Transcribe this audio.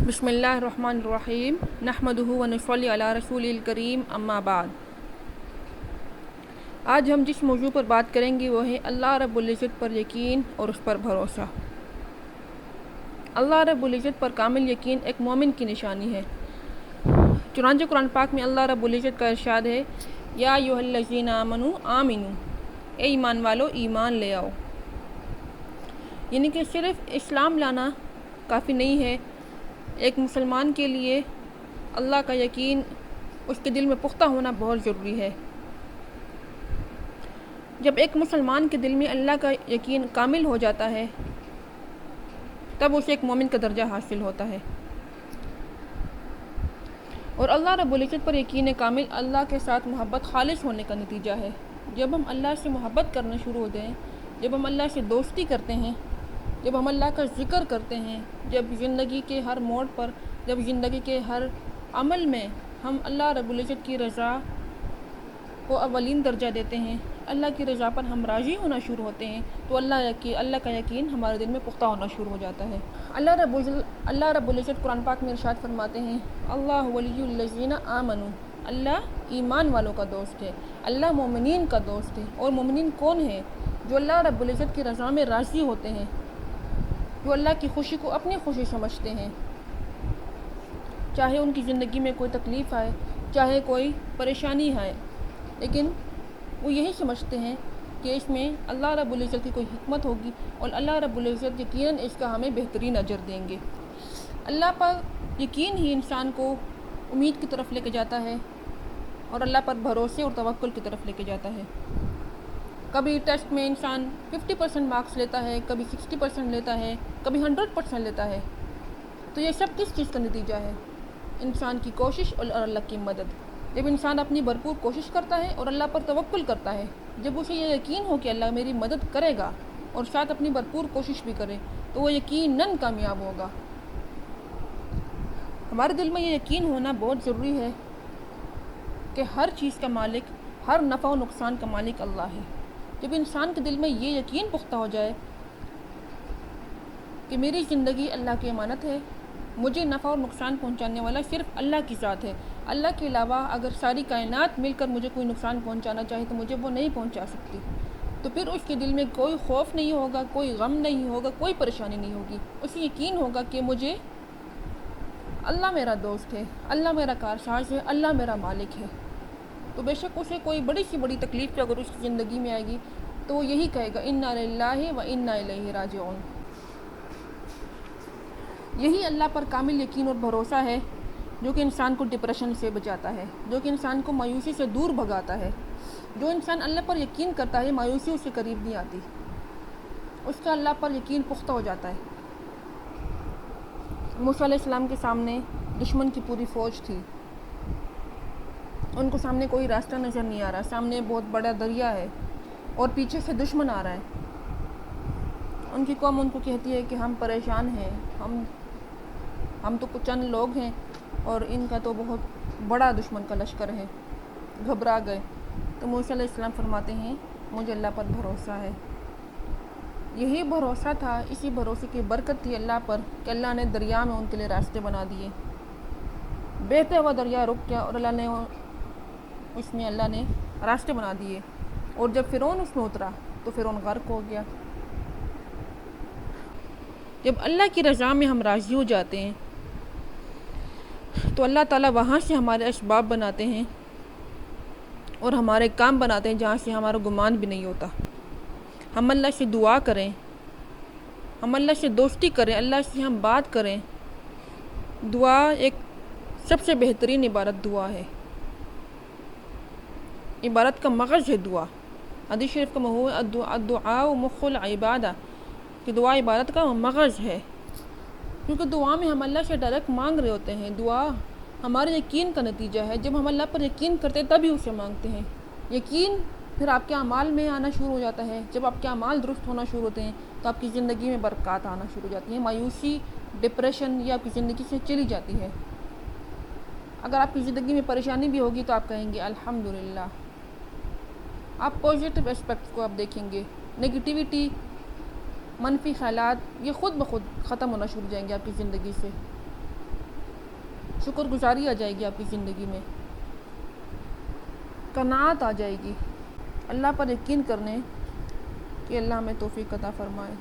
بسم اللہ الرحمن الرحیم نحمدہ ونصلی علی رسول الکریم اما بعد۔ آج ہم جس موضوع پر بات کریں گے وہ ہے اللہ رب العزت پر یقین اور اس پر بھروسہ۔ اللہ رب العزت پر کامل یقین ایک مومن کی نشانی ہے۔ چنانچہ قرآن پاک میں اللہ رب العزت کا ارشاد ہے، یا ایھا الذین آمنوا آمنوا، اے ایمان والو ایمان لے آؤ۔ یعنی کہ صرف اسلام لانا کافی نہیں ہے، ایک مسلمان کے لیے اللہ کا یقین اس کے دل میں پختہ ہونا بہت ضروری ہے۔ جب ایک مسلمان کے دل میں اللہ کا یقین کامل ہو جاتا ہے تب اسے ایک مومن کا درجہ حاصل ہوتا ہے۔ اور اللہ رب العزت پر یقین کامل اللہ کے ساتھ محبت خالص ہونے کا نتیجہ ہے۔ جب ہم اللہ سے محبت کرنا شروع ہو جائیں، جب ہم اللہ سے دوستی کرتے ہیں، جب ہم اللہ کا ذکر کرتے ہیں، جب زندگی کے ہر موڑ پر، جب زندگی کے ہر عمل میں ہم اللہ رب العزت کی رضا کو اولین درجہ دیتے ہیں، اللہ کی رضا پر ہم راضی ہونا شروع ہوتے ہیں، تو اللہ کا یقین ہمارے دل میں پختہ ہونا شروع ہو جاتا ہے۔ اللہ رب العزت قرآن پاک میں ارشاد فرماتے ہیں، اللہ ولی الذین آمنوا، اللہ ایمان والوں کا دوست ہے، اللہ مومنین کا دوست ہے۔ اور مومنین کون ہیں؟ جو اللہ رب العزت کی رضا میں راضی ہوتے ہیں، جو اللہ کی خوشی کو اپنی خوشی سمجھتے ہیں، چاہے ان کی زندگی میں کوئی تکلیف آئے، چاہے کوئی پریشانی آئے، لیکن وہ یہی سمجھتے ہیں کہ اس میں اللہ رب العزت کی کوئی حکمت ہوگی اور اللہ رب العزت یقیناً اس کا ہمیں بہترین اجر دیں گے۔ اللہ پر یقین ہی انسان کو امید کی طرف لے کے جاتا ہے اور اللہ پر بھروسے اور توکل کی طرف لے کے جاتا ہے۔ کبھی ٹیسٹ میں انسان 50% مارکس لیتا ہے، کبھی 60% لیتا ہے، کبھی 100% لیتا ہے، تو یہ سب کس چیز کا نتیجہ ہے؟ انسان کی کوشش اور اللہ کی مدد۔ جب انسان اپنی بھرپور کوشش کرتا ہے اور اللہ پر توکل کرتا ہے، جب اسے یہ یقین ہو کہ اللہ میری مدد کرے گا اور ساتھ اپنی بھرپور کوشش بھی کرے، تو وہ یقیناً کامیاب ہوگا۔ ہمارے دل میں یہ یقین ہونا بہت ضروری ہے کہ ہر چیز کا مالک، ہر نفع و نقصان کا مالک اللہ ہے۔ جب انسان کے دل میں یہ یقین پختہ ہو جائے کہ میری زندگی اللہ کی امانت ہے، مجھے نفع اور نقصان پہنچانے والا صرف اللہ کی ذات ہے، اللہ کے علاوہ اگر ساری کائنات مل کر مجھے کوئی نقصان پہنچانا چاہے تو مجھے وہ نہیں پہنچا سکتی، تو پھر اس کے دل میں کوئی خوف نہیں ہوگا، کوئی غم نہیں ہوگا، کوئی پریشانی نہیں ہوگی۔ اسے یقین ہوگا کہ مجھے اللہ میرا دوست ہے، اللہ میرا کارساز ہے، اللہ میرا مالک ہے۔ تو بے شک اسے کوئی بڑی سی بڑی تکلیف اگر اس کی زندگی میں آئے گی تو وہ یہی کہے گا، انا للہ و انا الیہ راجعون۔ یہی اللہ پر کامل یقین اور بھروسہ ہے جو کہ انسان کو ڈپریشن سے بچاتا ہے، جو کہ انسان کو مایوسی سے دور بھگاتا ہے۔ جو انسان اللہ پر یقین کرتا ہے، مایوسی اس کے قریب نہیں آتی، اس کا اللہ پر یقین پختہ ہو جاتا ہے۔ موسیٰ علیہ السلام کے سامنے دشمن کی پوری فوج تھی، ان کو سامنے کوئی راستہ نظر نہیں آ رہا، سامنے بہت بڑا دریا ہے اور پیچھے سے دشمن آ رہا ہے۔ ان کی قوم ان کو کہتی ہے کہ ہم پریشان ہیں، ہم تو کچھ چند لوگ ہیں اور ان کا تو بہت بڑا دشمن کا لشکر ہے، گھبرا گئے۔ تو موسیٰ علیہ السلام فرماتے ہیں، مجھے اللہ پر بھروسہ ہے۔ یہی بھروسہ تھا، اسی بھروسے کی برکت تھی اللہ پر کہ اللہ نے دریا میں ان کے لیے راستے بنا دیے۔ بہتا ہوا دریا رک گیا اور اللہ نے راستے بنا دیے، اور جب فرعون اس میں اترا تو فرعون غرق ہو گیا۔ جب اللہ کی رضا میں ہم راضی ہو جاتے ہیں تو اللہ تعالیٰ وہاں سے ہمارے اسباب بناتے ہیں اور ہمارے کام بناتے ہیں جہاں سے ہمارا گمان بھی نہیں ہوتا۔ ہم اللہ سے دعا کریں، ہم اللہ سے دوستی کریں، اللہ سے ہم بات کریں۔ دعا ایک سب سے بہترین عبادت دعا ہے، عبادت کا مغز ہے دعا۔ حدیث شریف کا مفہوم ہے الدعاء مخ العبادہ، کہ دعا عبادت کا مغز ہے، کیونکہ دعا میں ہم اللہ سے ڈائریکٹ مانگ رہے ہوتے ہیں۔ دعا ہمارے یقین کا نتیجہ ہے، جب ہم اللہ پر یقین کرتے ہیں تبھی اسے مانگتے ہیں۔ یقین پھر آپ کے اعمال میں آنا شروع ہو جاتا ہے، جب آپ کے اعمال درست ہونا شروع ہوتے ہیں تو آپ کی زندگی میں برکات آنا شروع ہو جاتی ہیں، مایوسی، ڈپریشن یہ آپ کی زندگی سے چلی جاتی ہے۔ اگر آپ کی زندگی میں پریشانی بھی ہوگی تو آپ کہیں گے الحمدللہ، آپ پازیٹیو اسپیکٹ کو آپ دیکھیں گے، نگیٹیوٹی، منفی خیالات یہ خود بخود ختم ہونا شروع ہو جائیں گے آپ کی زندگی سے۔ شکر گزاری آ جائے گی آپ کی زندگی میں، قناعت آ جائے گی، اللہ پر یقین کرنے کہ اللہ ہمیں توفیق عطا فرمائے۔